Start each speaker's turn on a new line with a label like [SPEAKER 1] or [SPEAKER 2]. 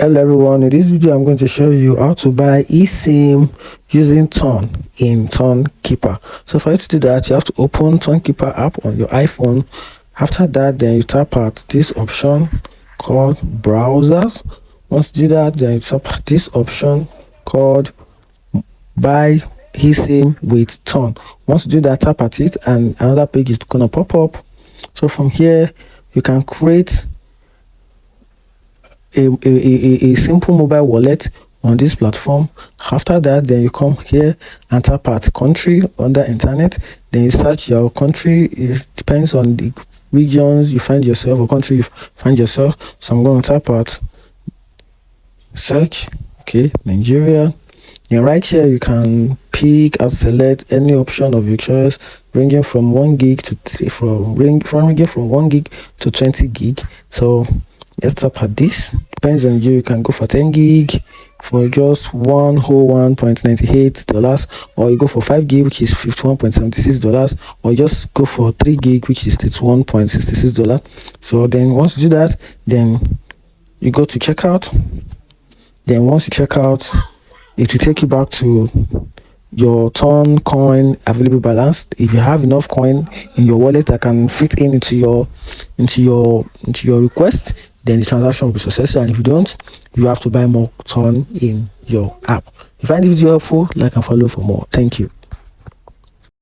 [SPEAKER 1] Hello everyone, in this video I'm going to show you how to buy eSIM using Ton in Tonkeeper. So for you to do that, you have to open Tonkeeper app on your iPhone. After that, then you tap at this option called browsers. Once you do that, then you tap this option called buy eSIM with Ton. Once you do that, tap at it and another page is going to pop up. So from here you can create a simple mobile wallet on this platform. After that, then you come here and tap at country under internet. Then you search your country. It depends on the regions you find yourself or country you find yourself. So I'm going to tap at search. Okay, Nigeria. And right here you can pick and select any option of your choice, ranging from 1 gig to ranging from 1 gig to 20 gig. So let's tap at this. Depends on you can go for 10 gig for just $101.98, or you go for 5 gig, which is $51.76, or you just go for 3 gig, which is $31.66. So then once you do that, then you go to checkout. Then once you check out, it will take you back to your Ton coin available balance. If you have enough coin in your wallet that can fit into your request, then the transaction will be successful. And if you don't, you have to buy more Ton in your app. If you find this video helpful, like and follow for more. Thank you.